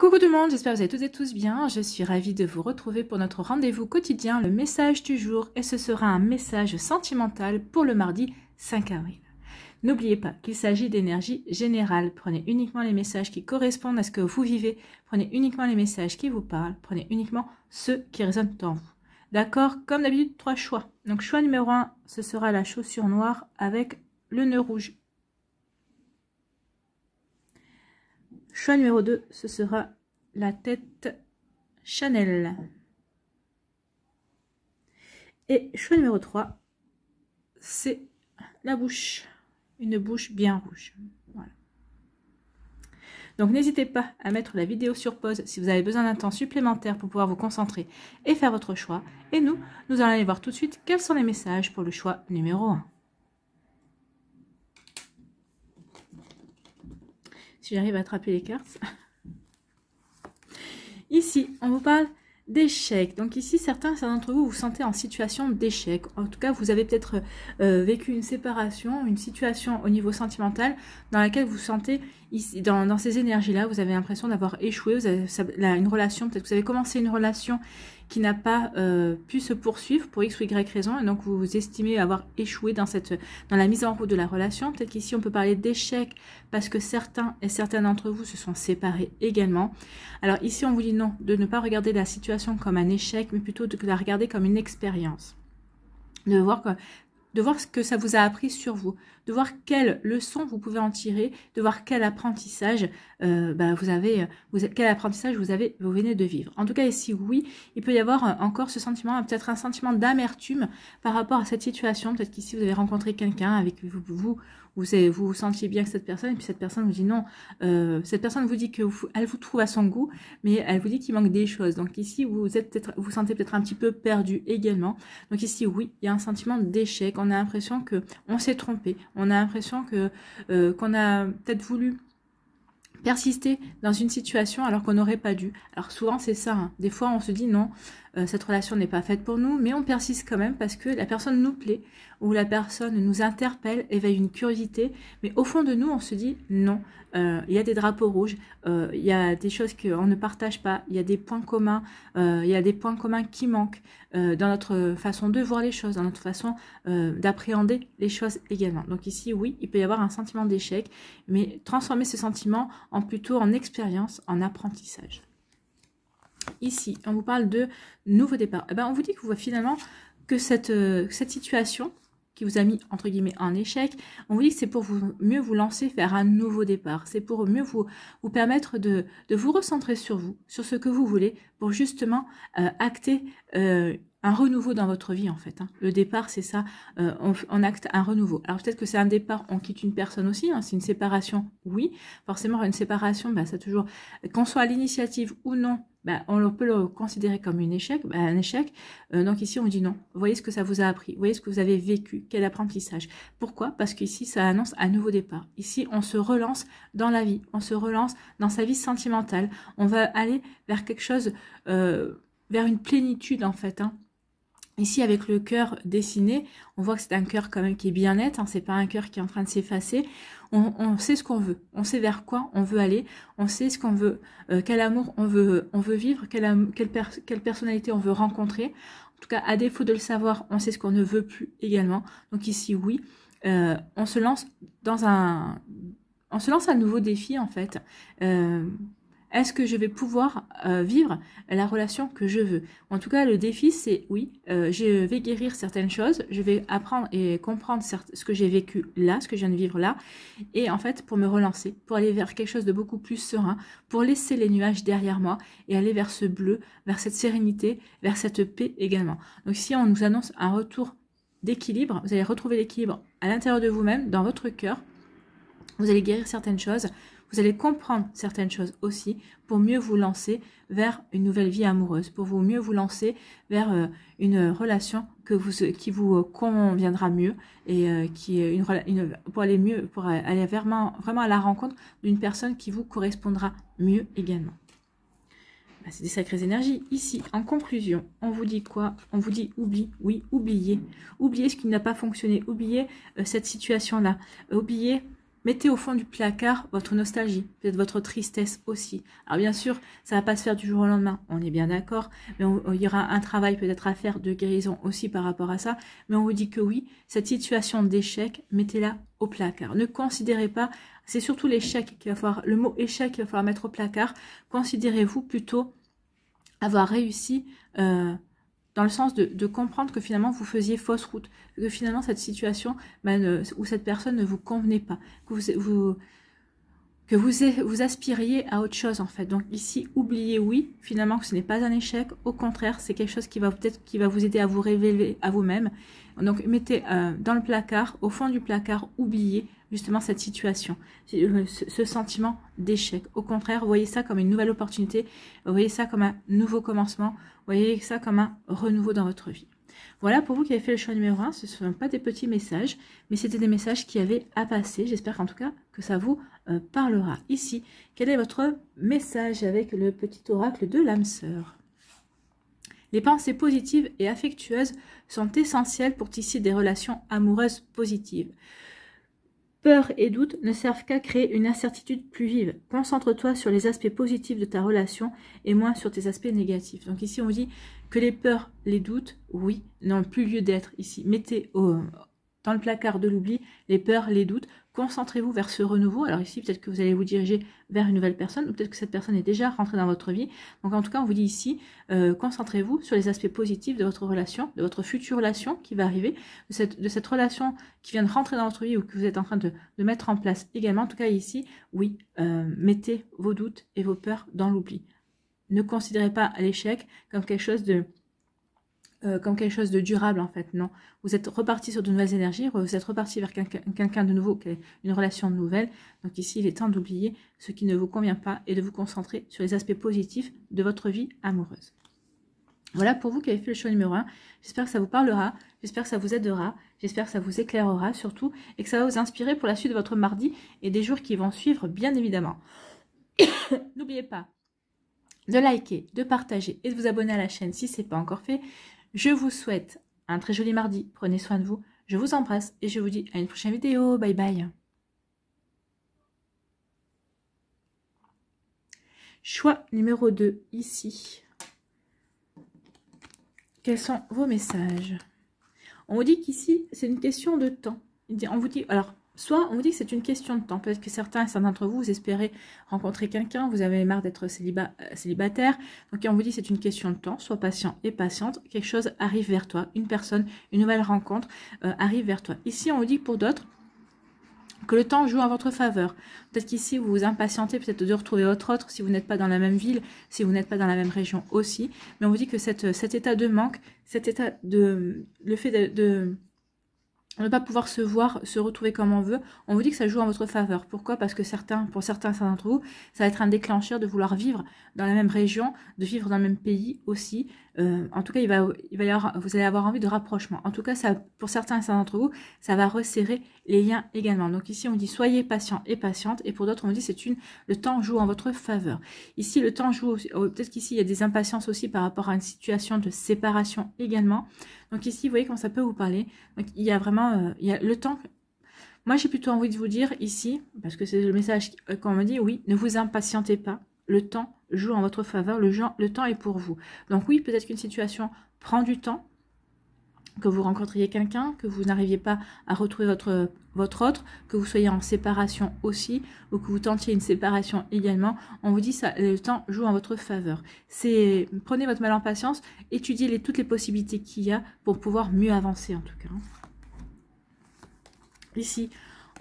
Coucou tout le monde, j'espère que vous allez toutes et tous bien. Je suis ravie de vous retrouver pour notre rendez-vous quotidien, le message du jour. Et ce sera un message sentimental pour le mardi 5 avril. N'oubliez pas qu'il s'agit d'énergie générale. Prenez uniquement les messages qui correspondent à ce que vous vivez. Prenez uniquement les messages qui vous parlent. Prenez uniquement ceux qui résonnent en vous. D'accord? Comme d'habitude, 3 choix. Donc choix numéro 1, ce sera la chaussure noire avec le nœud rouge. Choix numéro 2, ce sera la tête Chanel. Et choix numéro 3, c'est la bouche. Une bouche bien rouge. Voilà. Donc n'hésitez pas à mettre la vidéo sur pause si vous avez besoin d'un temps supplémentaire pour pouvoir vous concentrer et faire votre choix. Et nous allons aller voir tout de suite quels sont les messages pour le choix numéro 1. Si j'arrive à attraper les cartes. Ici, on vous parle d'échec. Donc ici, certains d'entre vous vous sentez en situation d'échec. En tout cas, vous avez peut-être vécu une séparation, une situation au niveau sentimental dans laquelle vous sentez, ici, dans ces énergies-là, vous avez l'impression d'avoir échoué. Vous avez une relation, peut-être que vous avez commencé une relation qui n'a pas pu se poursuivre pour X ou Y raison, et donc vous estimez avoir échoué dans la mise en route de la relation. Peut-être qu'ici on peut parler d'échec parce que certains et certaines d'entre vous se sont séparés également. Alors ici on vous dit non, de ne pas regarder la situation comme un échec, mais plutôt de la regarder comme une expérience. De voir ce que ça vous a appris sur vous, de voir quelle leçon vous pouvez en tirer, de voir quel apprentissage quel apprentissage vous venez de vivre. En tout cas ici, oui, il peut y avoir encore ce sentiment, peut-être un sentiment d'amertume par rapport à cette situation. Peut-être qu'ici vous avez rencontré quelqu'un avec vous vous sentiez bien que cette personne, et puis cette personne vous dit non. Cette personne vous dit qu'elle vous trouve à son goût, mais elle vous dit qu'il manque des choses. Donc ici, vous sentez peut-être un petit peu perdu également. Donc ici, oui, il y a un sentiment d'échec. On a l'impression que on s'est trompé. On a l'impression que qu'on a peut-être voulu persister dans une situation alors qu'on n'aurait pas dû. Alors souvent c'est ça, hein. Des fois on se dit non, cette relation n'est pas faite pour nous, mais on persiste quand même parce que la personne nous plaît ou la personne nous interpelle, éveille une curiosité, mais au fond de nous on se dit non, il y a des drapeaux rouges, il y a des choses qu'on ne partage pas, il y a des points communs, qui manquent dans notre façon de voir les choses, dans notre façon d'appréhender les choses également. Donc ici oui, il peut y avoir un sentiment d'échec, mais transformer ce sentiment plutôt en expérience, en apprentissage. Ici, on vous parle de nouveau départ. Eh ben, on vous dit que finalement que cette situation qui vous a mis entre guillemets en échec, on vous dit que c'est pour mieux vous lancer vers un nouveau départ. C'est pour mieux vous permettre de vous recentrer sur vous, sur ce que vous voulez, pour justement acter un renouveau dans votre vie en fait. Hein. Le départ, c'est ça, on acte un renouveau. Alors peut-être que c'est un départ, on quitte une personne aussi, hein, c'est une séparation, oui. Forcément, une séparation, bah, ça toujours, qu'on soit à l'initiative ou non, bah, on peut le considérer comme un échec. Donc ici, on dit non. Voyez ce que ça vous a appris, voyez ce que vous avez vécu, quel apprentissage. Pourquoi? Parce qu'ici, ça annonce un nouveau départ. Ici, on se relance dans la vie, on se relance dans sa vie sentimentale. On va aller vers quelque chose, vers une plénitude en fait, hein. Ici, avec le cœur dessiné, on voit que c'est un cœur quand même qui est bien net, hein, c'est pas un cœur qui est en train de s'effacer. On sait ce qu'on veut, on sait vers quoi on veut aller, on sait ce qu'on veut, quel amour on veut vivre, quelle personnalité on veut rencontrer. En tout cas, à défaut de le savoir, on sait ce qu'on ne veut plus également. Donc ici, oui, on se lance un nouveau défi en fait. Est-ce que je vais pouvoir vivre la relation que je veux? En tout cas, le défi, c'est oui, je vais guérir certaines choses, je vais apprendre et comprendre ce que j'ai vécu là, ce que je viens de vivre là, et en fait, pour me relancer, pour aller vers quelque chose de beaucoup plus serein, pour laisser les nuages derrière moi et aller vers ce bleu, vers cette sérénité, vers cette paix également. Donc si on nous annonce un retour d'équilibre, vous allez retrouver l'équilibre à l'intérieur de vous-même, dans votre cœur, vous allez guérir certaines choses, vous allez comprendre certaines choses aussi pour mieux vous lancer vers une nouvelle vie amoureuse, pour mieux vous lancer vers une relation qui vous conviendra mieux et pour aller vraiment à la rencontre d'une personne qui vous correspondra mieux également. C'est des sacrées énergies. Ici, en conclusion, on vous dit quoi? On vous dit oublie, oui, oubliez. Oubliez ce qui n'a pas fonctionné, oubliez cette situation-là, oubliez mettez au fond du placard votre nostalgie, peut-être votre tristesse aussi. Alors bien sûr, ça va pas se faire du jour au lendemain, on est bien d'accord, mais il y aura un travail peut-être à faire de guérison aussi par rapport à ça, mais on vous dit que oui, cette situation d'échec, mettez-la au placard. Ne considérez pas, c'est surtout l'échec qu'il va falloir, le mot échec qu'il va falloir mettre au placard, considérez-vous plutôt avoir réussi dans le sens de comprendre que finalement vous faisiez fausse route, que finalement cette situation ou cette personne ne vous convenait pas, que vous aspiriez à autre chose en fait. Donc ici, oubliez oui, finalement que ce n'est pas un échec, au contraire, c'est quelque chose qui va vous aider à vous révéler à vous-même. Donc mettez dans le placard, au fond du placard, oubliez justement cette situation, ce sentiment d'échec. Au contraire, voyez ça comme une nouvelle opportunité, voyez ça comme un nouveau commencement, voyez ça comme un renouveau dans votre vie. Voilà pour vous qui avez fait le choix numéro 1, ce ne sont pas des petits messages, mais c'était des messages qui avaient à passer. J'espère qu'en tout cas que ça vous parlera. Ici, quel est votre message avec le petit oracle de l'âme sœur? Les pensées positives et affectueuses sont essentielles pour tisser des relations amoureuses positives. Peur et doute ne servent qu'à créer une incertitude plus vive. Concentre-toi sur les aspects positifs de ta relation et moins sur tes aspects négatifs. Donc ici, on vous dit que les peurs, les doutes, oui, n'ont plus lieu d'être ici. Mettez dans le placard de l'oubli les peurs, les doutes. Concentrez-vous vers ce renouveau. Alors ici, peut-être que vous allez vous diriger vers une nouvelle personne ou peut-être que cette personne est déjà rentrée dans votre vie. Donc en tout cas, on vous dit ici, concentrez-vous sur les aspects positifs de votre relation, de votre future relation qui va arriver, de cette relation qui vient de rentrer dans votre vie ou que vous êtes en train de mettre en place également. En tout cas ici, oui, mettez vos doutes et vos peurs dans l'oubli. Ne considérez pas l'échec comme quelque chose de durable en fait, non. Vous êtes reparti sur de nouvelles énergies, vous êtes reparti vers quelqu'un de nouveau, une relation nouvelle. Donc ici, il est temps d'oublier ce qui ne vous convient pas et de vous concentrer sur les aspects positifs de votre vie amoureuse. Voilà pour vous qui avez fait le choix numéro 1. J'espère que ça vous parlera, j'espère que ça vous aidera, j'espère que ça vous éclairera surtout et que ça va vous inspirer pour la suite de votre mardi et des jours qui vont suivre, bien évidemment. N'oubliez pas de liker, de partager et de vous abonner à la chaîne si ce n'est pas encore fait. Je vous souhaite un très joli mardi. Prenez soin de vous. Je vous embrasse et je vous dis à une prochaine vidéo. Bye bye. Choix numéro 2, ici. Quels sont vos messages? On vous dit qu'ici, c'est une question de temps. On vous dit, alors, soit on vous dit que c'est une question de temps. Peut-être que certains d'entre vous, vous espérez rencontrer quelqu'un, vous avez marre d'être célibataire. Donc on vous dit que c'est une question de temps. Sois patient et patiente. Quelque chose arrive vers toi. Une personne, une nouvelle rencontre arrive vers toi. Ici, on vous dit pour d'autres que le temps joue en votre faveur. Peut-être qu'ici, vous vous impatientez peut-être de retrouver votre autre si vous n'êtes pas dans la même ville, si vous n'êtes pas dans la même région aussi. Mais on vous dit que cet état de manque, le fait de ne pas pouvoir se voir, se retrouver comme on veut, on vous dit que ça joue en votre faveur. Pourquoi? Parce que pour certains d'entre vous, ça va être un déclencheur de vouloir vivre dans la même région, de vivre dans le même pays aussi. En tout cas, vous allez avoir envie de rapprochement. En tout cas, pour certains d'entre vous, ça va resserrer les liens également. Donc ici, on dit soyez patient et patiente. Et pour d'autres, on dit le temps joue en votre faveur. Ici, le temps joue, peut-être qu'ici, il y a des impatiences aussi par rapport à une situation de séparation également. Donc ici, vous voyez comment ça peut vous parler. Donc il y a vraiment, il y a le temps. Moi, j'ai plutôt envie de vous dire ici, parce que c'est le message qu'on me dit, oui, ne vous impatientez pas. Le temps joue en votre faveur, le temps est pour vous. Donc oui, peut-être qu'une situation prend du temps, que vous rencontriez quelqu'un, que vous n'arriviez pas à retrouver votre autre, que vous soyez en séparation aussi, ou que vous tentiez une séparation également, on vous dit ça, le temps joue en votre faveur. Prenez votre mal en patience, étudiez toutes les possibilités qu'il y a pour pouvoir mieux avancer en tout cas. Ici,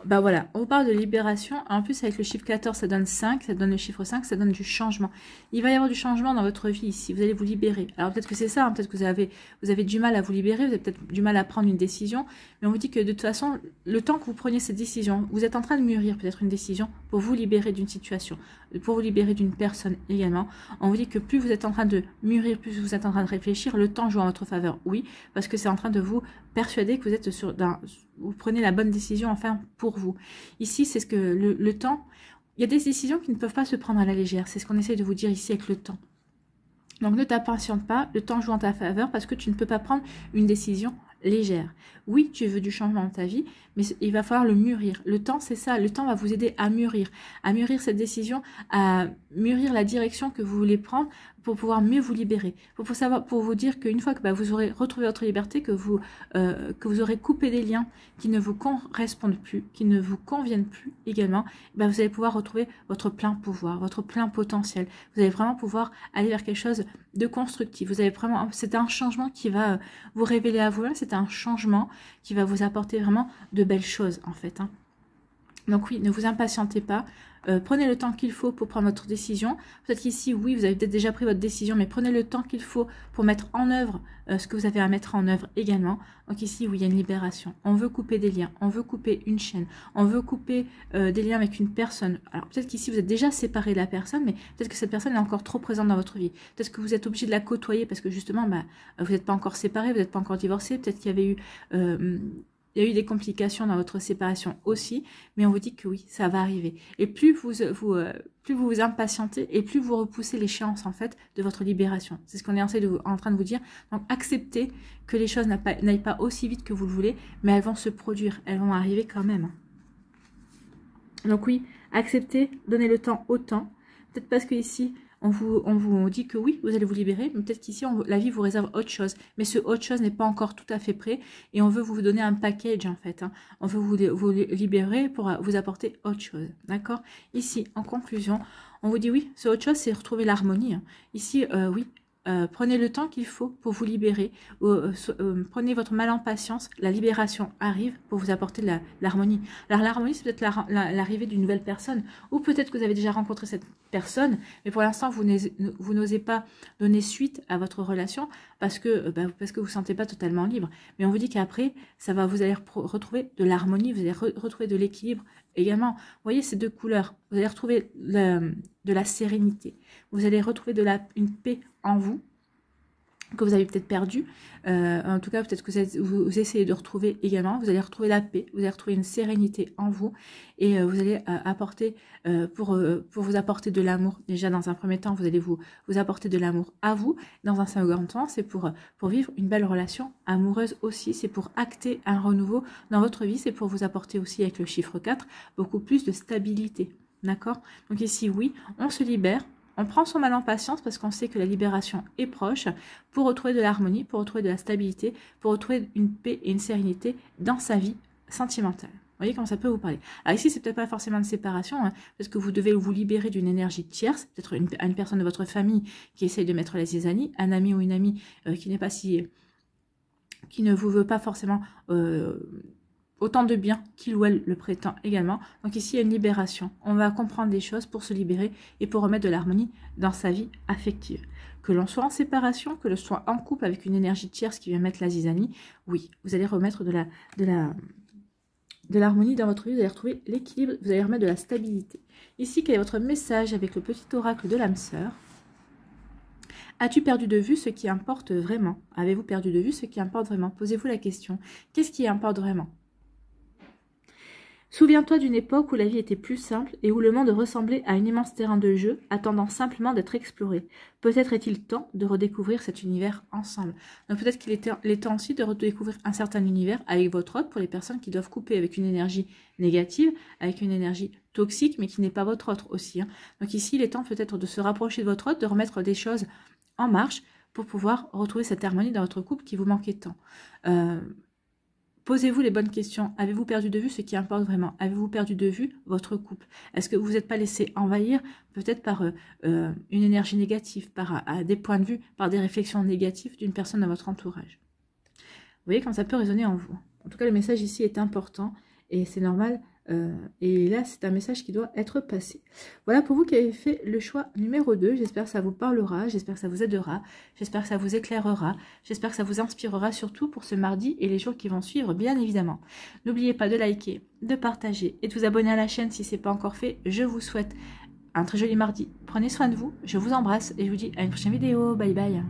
bah voilà, on vous parle de libération. En plus, avec le chiffre 14, ça donne 5, ça donne le chiffre 5, ça donne du changement. Il va y avoir du changement dans votre vie ici. Vous allez vous libérer. Alors peut-être que c'est ça, hein, peut-être que vous avez du mal à vous libérer, vous avez peut-être du mal à prendre une décision. Mais on vous dit que de toute façon, le temps que vous preniez cette décision, vous êtes en train de mûrir peut-être une décision pour vous libérer d'une situation, pour vous libérer d'une personne également. On vous dit que plus vous êtes en train de mûrir, plus vous êtes en train de réfléchir, le temps joue en votre faveur. Oui, parce que c'est en train de vous persuader que vous êtes vous prenez la bonne décision enfin pour vous. Ici, c'est ce que le temps, il y a des décisions qui ne peuvent pas se prendre à la légère. C'est ce qu'on essaye de vous dire ici avec le temps. Donc ne t'impatiente pas, le temps joue en ta faveur parce que tu ne peux pas prendre une décision légère. Oui, tu veux du changement dans ta vie, mais il va falloir le mûrir. Le temps, c'est ça. Le temps va vous aider à mûrir cette décision, à mûrir la direction que vous voulez prendre pour pouvoir mieux vous libérer. Pour vous dire qu'une fois que vous aurez retrouvé votre liberté, que vous aurez coupé des liens qui ne vous correspondent plus, qui ne vous conviennent plus également, vous allez pouvoir retrouver votre plein pouvoir, votre plein potentiel. Vous allez vraiment pouvoir aller vers quelque chose de constructif. C'est un changement qui va vous révéler à vous-même, c'est un changement qui va vous apporter vraiment de belles choses en fait. Donc oui, ne vous impatientez pas. Prenez le temps qu'il faut pour prendre votre décision. Peut-être qu'ici, oui, vous avez peut-être déjà pris votre décision, mais prenez le temps qu'il faut pour mettre en œuvre ce que vous avez à mettre en œuvre également. Donc ici, oui, il y a une libération. On veut couper des liens, on veut couper une chaîne, on veut couper des liens avec une personne. Alors peut-être qu'ici, vous êtes déjà séparé de la personne, mais peut-être que cette personne est encore trop présente dans votre vie. Peut-être que vous êtes obligé de la côtoyer parce que justement, vous n'êtes pas encore séparé, vous n'êtes pas encore divorcé. Peut-être qu'il y avait eu... il y a eu des complications dans votre séparation aussi, mais on vous dit que oui, ça va arriver. Et plus vous vous impatientez et plus vous repoussez l'échéance en fait de votre libération. C'est ce qu'on est en train de vous dire. Donc acceptez que les choses n'aillent pas aussi vite que vous le voulez, mais elles vont se produire, elles vont arriver quand même. Donc oui, acceptez, donnez le temps au temps. Peut-être parce que ici, on vous dit que oui, vous allez vous libérer, mais peut-être qu'ici, la vie vous réserve autre chose. Mais ce autre chose n'est pas encore tout à fait prêt et on veut vous donner un package en fait. On veut vous libérer pour vous apporter autre chose. D'accord? Ici, en conclusion, on vous dit oui, ce autre chose, c'est retrouver l'harmonie. Ici, oui. Prenez le temps qu'il faut pour vous libérer. Prenez votre mal en patience. La libération arrive pour vous apporter de l'harmonie. Alors l'harmonie, c'est peut-être l'arrivée d'une nouvelle personne. Ou peut-être que vous avez déjà rencontré cette personne, mais pour l'instant, vous n'osez pas donner suite à votre relation parce que vous ne vous sentez pas totalement libre. Mais on vous dit qu'après, vous allez retrouver de l'harmonie, vous allez retrouver de l'équilibre également. Vous voyez ces deux couleurs. Vous allez retrouver de la sérénité. Vous allez retrouver une paix en vous que vous avez peut-être perdu. En tout cas, peut-être que vous essayez de retrouver également. Vous allez retrouver la paix, vous allez retrouver une sérénité en vous et vous allez apporter, pour vous apporter de l'amour. Déjà, dans un premier temps, vous allez vous apporter de l'amour à vous. Dans un second temps, c'est pour vivre une belle relation amoureuse aussi. C'est pour acter un renouveau dans votre vie. C'est pour vous apporter aussi, avec le chiffre 4, beaucoup plus de stabilité. D'accord? Donc ici, oui, on se libère. On prend son mal en patience parce qu'on sait que la libération est proche pour retrouver de l'harmonie, pour retrouver de la stabilité, pour retrouver une paix et une sérénité dans sa vie sentimentale. Vous voyez comment ça peut vous parler. Alors ici, c'est peut-être pas forcément une séparation, parce que vous devez vous libérer d'une énergie tierce, peut-être une personne de votre famille qui essaye de mettre la zizanie, un ami ou une amie qui ne vous veut pas forcément autant de bien qu'il ou elle le prétend également. Donc ici, il y a une libération. On va comprendre des choses pour se libérer et pour remettre de l'harmonie dans sa vie affective. Que l'on soit en séparation, que l'on soit en couple avec une énergie tierce qui vient mettre la zizanie, oui, vous allez remettre de l'harmonie dans votre vie, vous allez retrouver l'équilibre, vous allez remettre de la stabilité. Ici, quel est votre message avec le petit oracle de l'âme sœur? As-tu perdu de vue ce qui importe vraiment? Avez-vous perdu de vue ce qui importe vraiment? Posez-vous la question. Qu'est-ce qui importe vraiment? Souviens-toi d'une époque où la vie était plus simple et où le monde ressemblait à un immense terrain de jeu attendant simplement d'être exploré. Peut-être est-il temps de redécouvrir cet univers ensemble. Donc peut-être qu'il est temps aussi de redécouvrir un certain univers avec votre autre pour les personnes qui doivent couper avec une énergie négative, avec une énergie toxique mais qui n'est pas votre autre aussi. Donc ici, il est temps peut-être de se rapprocher de votre autre, de remettre des choses en marche pour pouvoir retrouver cette harmonie dans votre couple qui vous manquait tant. Posez-vous les bonnes questions. Avez-vous perdu de vue ce qui importe vraiment? Avez-vous perdu de vue votre couple? Est-ce que vous vous êtes pas laissé envahir peut-être par une énergie négative, par des points de vue, par des réflexions négatives d'une personne dans votre entourage? Vous voyez quand ça peut résonner en vous. En tout cas, le message ici est important et c'est normal. Et là, c'est un message qui doit être passé. Voilà pour vous qui avez fait le choix numéro 2. J'espère que ça vous parlera, j'espère que ça vous aidera, j'espère que ça vous éclairera, j'espère que ça vous inspirera surtout pour ce mardi et les jours qui vont suivre, bien évidemment. N'oubliez pas de liker, de partager et de vous abonner à la chaîne si ce n'est pas encore fait. Je vous souhaite un très joli mardi. Prenez soin de vous, je vous embrasse et je vous dis à une prochaine vidéo. Bye bye.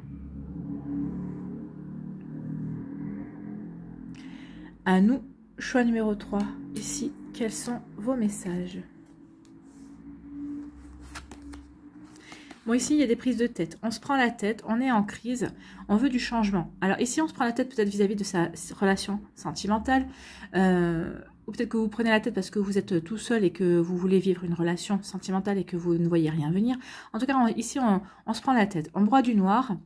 À nous, choix numéro 3. Ici, quels sont vos messages? Bon, ici, il y a des prises de tête. On se prend la tête, on est en crise, on veut du changement. Alors ici, on se prend la tête peut-être vis-à-vis de sa relation sentimentale. Ou peut-être que vous prenez la tête parce que vous êtes tout seul et que vous voulez vivre une relation sentimentale et que vous ne voyez rien venir. En tout cas, ici, on se prend la tête. On broie du noir.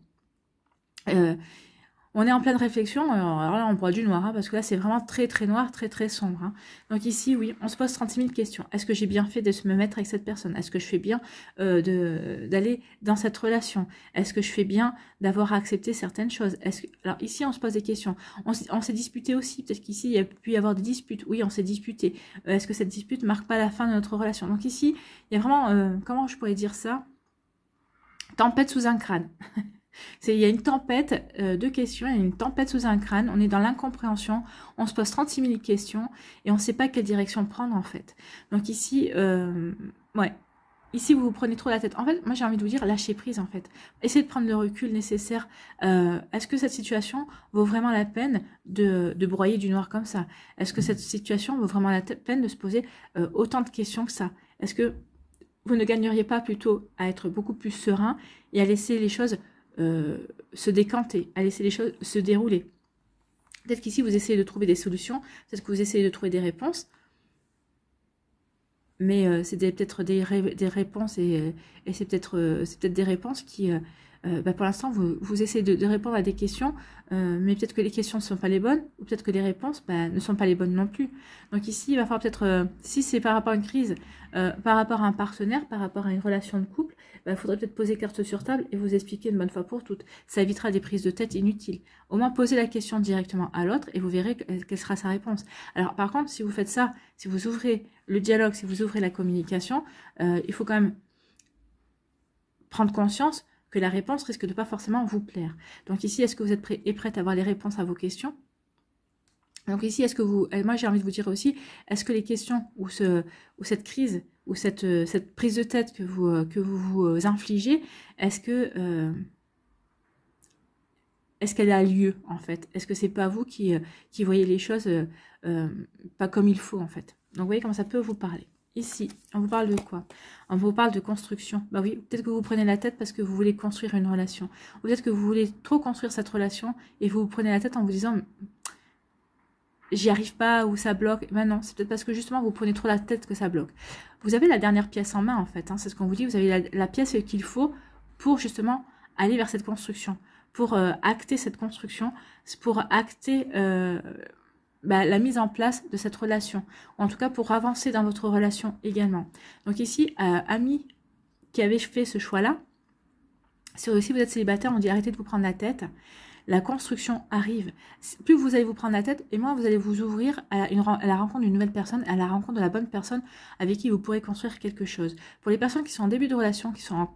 On est en pleine réflexion, alors là on broie du noir, hein, parce que là c'est vraiment très très noir, très très sombre. Hein. Donc ici, oui, on se pose 36 000 questions. Est-ce que j'ai bien fait de me mettre avec cette personne? Est-ce que je fais bien d'aller dans cette relation? Est-ce que je fais bien d'avoir accepté certaines choses? Alors ici, on se pose des questions. On s'est disputé aussi, peut-être qu'ici il y a pu y avoir des disputes. Oui, on s'est disputé. Est-ce que cette dispute ne marque pas la fin de notre relation? Donc ici, il y a vraiment, comment je pourrais dire ça? Tempête sous un crâne. Il y a une tempête de questions, il y a une tempête sous un crâne, on est dans l'incompréhension, on se pose 36 000 questions et on ne sait pas quelle direction prendre en fait. Donc ici, ouais, ici vous vous prenez trop la tête. En fait, moi j'ai envie de vous dire, lâchez prise en fait. Essayez de prendre le recul nécessaire. Est-ce que cette situation vaut vraiment la peine de broyer du noir comme ça? Est-ce que cette situation vaut vraiment la peine de se poser autant de questions que ça? Est-ce que vous ne gagneriez pas plutôt à être beaucoup plus serein et à laisser les choses se décanter, à laisser les choses se dérouler. Peut-être qu'ici, vous essayez de trouver des solutions, peut-être que vous essayez de trouver des réponses, mais c'est peut-être des réponses et c'est peut-être des réponses qui, pour l'instant, vous essayez de répondre à des questions, mais peut-être que les questions ne sont pas les bonnes, ou peut-être que les réponses ne sont pas les bonnes non plus. Donc ici, il va falloir peut-être, si c'est par rapport à une crise, par rapport à un partenaire, par rapport à une relation de couple, il faudrait peut-être poser carte sur table et vous expliquer une bonne fois pour toutes. Ça évitera des prises de tête inutiles. Au moins, posez la question directement à l'autre et vous verrez quelle sera sa réponse. Alors, par contre, si vous faites ça, si vous ouvrez le dialogue, si vous ouvrez la communication, il faut quand même prendre conscience que la réponse risque de ne pas forcément vous plaire. Donc ici, est-ce que vous êtes prêt et prête à avoir les réponses à vos questions? Donc ici, est-ce que vous... Moi, j'ai envie de vous dire aussi, est-ce que les questions ou cette crise ou cette prise de tête que vous infligez, est-ce qu'elle a lieu, en fait? Est-ce que c'est pas vous qui voyez les choses pas comme il faut, en fait? Donc, vous voyez comment ça peut vous parler. Ici, on vous parle de quoi? On vous parle de construction. Bah oui, peut-être que vous prenez la tête parce que vous voulez construire une relation. Ou peut-être que vous voulez trop construire cette relation et vous prenez la tête en vous disant j'y arrive pas ou ça bloque. Ben non, c'est peut-être parce que justement vous prenez trop la tête que ça bloque. Vous avez la dernière pièce en main en fait, hein, c'est ce qu'on vous dit. Vous avez la pièce qu'il faut pour justement aller vers cette construction, pour acter cette construction, pour acter la mise en place de cette relation, ou en tout cas pour avancer dans votre relation également. Donc ici, amis qui avaient fait ce choix-là, si vous êtes célibataire, on dit arrêtez de vous prendre la tête. La construction arrive. Plus vous allez vous prendre la tête, et moins vous allez vous ouvrir à la rencontre d'une nouvelle personne, à la rencontre de la bonne personne avec qui vous pourrez construire quelque chose. Pour les personnes qui sont en début de relation, qui sont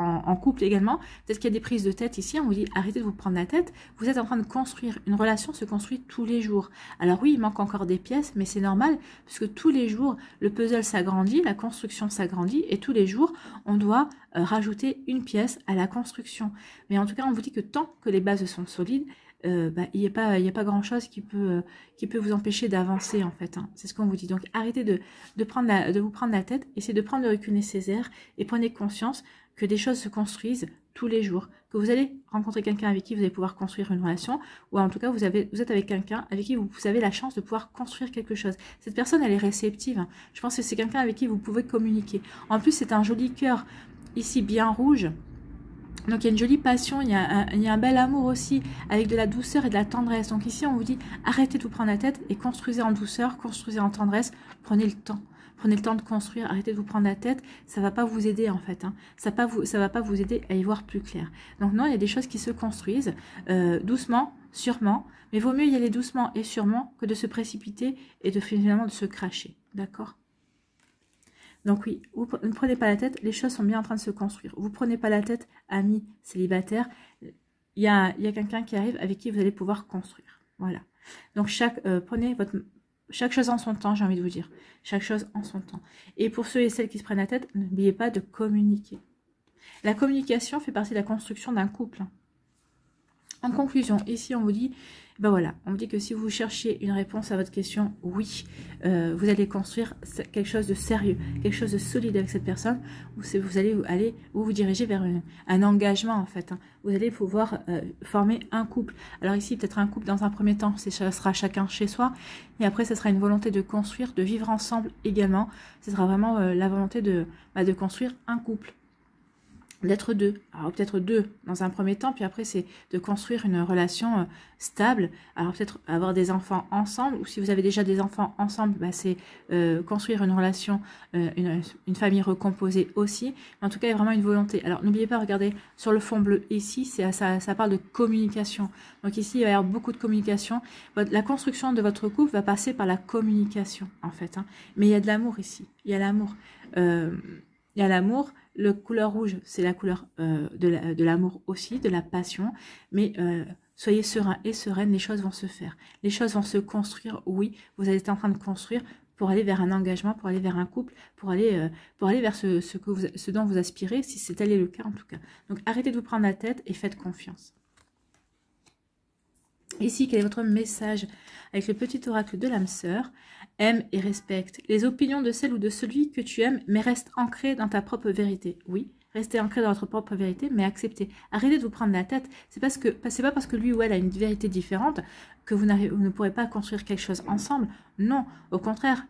en couple également, peut-être qu'il y a des prises de tête ici, on vous dit arrêtez de vous prendre la tête, vous êtes en train de construire, une relation se construit tous les jours. Alors oui, il manque encore des pièces, mais c'est normal, puisque tous les jours, le puzzle s'agrandit, la construction s'agrandit, et tous les jours, on doit rajouter une pièce à la construction. Mais en tout cas, on vous dit que tant que les bases sont solides, il n'y a pas grand chose qui peut vous empêcher d'avancer en fait, hein. C'est ce qu'on vous dit. Donc arrêtez de vous prendre la tête, essayez de prendre le recul nécessaire et prenez conscience que des choses se construisent tous les jours, que vous allez rencontrer quelqu'un avec qui vous allez pouvoir construire une relation, ou en tout cas vous êtes avec quelqu'un avec qui vous avez la chance de pouvoir construire quelque chose. Cette personne elle est réceptive, hein. Je pense que c'est quelqu'un avec qui vous pouvez communiquer. En plus c'est un joli cœur ici bien rouge. Donc il y a une jolie passion, il y a un bel amour aussi, avec de la douceur et de la tendresse. Donc ici on vous dit, arrêtez de vous prendre la tête et construisez en douceur, construisez en tendresse, prenez le temps. Prenez le temps de construire, arrêtez de vous prendre la tête, ça ne va pas vous aider en fait, hein. Ça va pas vous aider à y voir plus clair. Donc non, il y a des choses qui se construisent doucement, sûrement, mais vaut mieux y aller doucement et sûrement que de se précipiter et finalement de se cracher, d'accord? Donc oui, vous ne prenez pas la tête, les choses sont bien en train de se construire. Vous ne prenez pas la tête, amis célibataires, il y a quelqu'un qui arrive avec qui vous allez pouvoir construire. Voilà. Donc prenez chaque chose en son temps, j'ai envie de vous dire. Chaque chose en son temps. Et pour ceux et celles qui se prennent la tête, n'oubliez pas de communiquer. La communication fait partie de la construction d'un couple. En conclusion, ici on vous dit, ben voilà, on vous dit que si vous cherchez une réponse à votre question, oui, vous allez construire quelque chose de sérieux, quelque chose de solide avec cette personne, vous allez vous diriger vers un engagement en fait. Hein. Vous allez pouvoir former un couple. Alors ici, peut-être un couple dans un premier temps, ça sera chacun chez soi, et après, ça sera une volonté de construire, de vivre ensemble également. Ce sera vraiment la volonté de construire un couple. D'être deux, alors peut-être deux dans un premier temps, puis après c'est de construire une relation stable, alors peut-être avoir des enfants ensemble, ou si vous avez déjà des enfants ensemble, bah, c'est construire une relation, une famille recomposée aussi, mais en tout cas il y a vraiment une volonté. Alors n'oubliez pas, regardez sur le fond bleu ici, ça parle de communication, donc ici il va y avoir beaucoup de communication, la construction de votre couple va passer par la communication en fait, hein. Mais il y a de l'amour ici, il y a l'amour, il y a l'amour. Le couleur rouge, c'est la couleur de l'amour aussi, de la passion. Mais soyez serein et sereine, les choses vont se faire. Les choses vont se construire, oui. Vous allez être en train de construire pour aller vers un engagement, pour aller vers un couple, pour aller vers ce dont vous aspirez, si c'est tel est le cas en tout cas. Donc arrêtez de vous prendre la tête et faites confiance. Ici, quel est votre message avec le petit oracle de l'âme sœur? Aime et respecte les opinions de celle ou de celui que tu aimes, mais reste ancré dans ta propre vérité. Oui, restez ancré dans votre propre vérité, mais acceptez. Arrêtez de vous prendre la tête. C'est pas parce que lui ou elle a une vérité différente que vous ne pourrez pas construire quelque chose ensemble. Non, au contraire,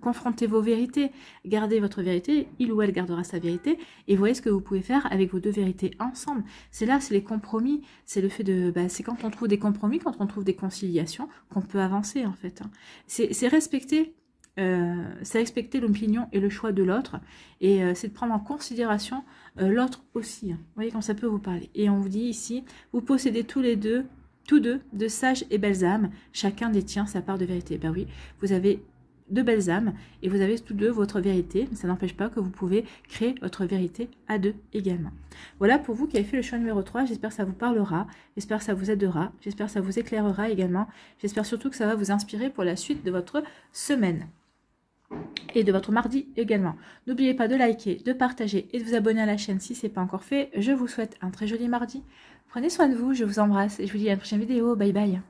confrontez vos vérités, gardez votre vérité, il ou elle gardera sa vérité, et voyez ce que vous pouvez faire avec vos deux vérités ensemble. C'est là, c'est les compromis, c'est le fait de, c'est quand on trouve des compromis, quand on trouve des conciliations, qu'on peut avancer en fait. Hein. C'est respecter l'opinion et le choix de l'autre, et c'est de prendre en considération l'autre aussi. Hein. Vous voyez quand ça peut vous parler. Et on vous dit ici, vous possédez tous deux de sages et belles âmes, chacun détient sa part de vérité. Ben oui, vous avez deux belles âmes et vous avez tous deux votre vérité, mais ça n'empêche pas que vous pouvez créer votre vérité à deux également. Voilà pour vous qui avez fait le choix numéro 3, j'espère que ça vous parlera, j'espère que ça vous aidera, j'espère que ça vous éclairera également, j'espère surtout que ça va vous inspirer pour la suite de votre semaine. Et de votre mardi également. N'oubliez pas de liker, de partager et de vous abonner à la chaîne si ce n'est pas encore fait. Je vous souhaite un très joli mardi. Prenez soin de vous, je vous embrasse et je vous dis à la prochaine vidéo. Bye bye.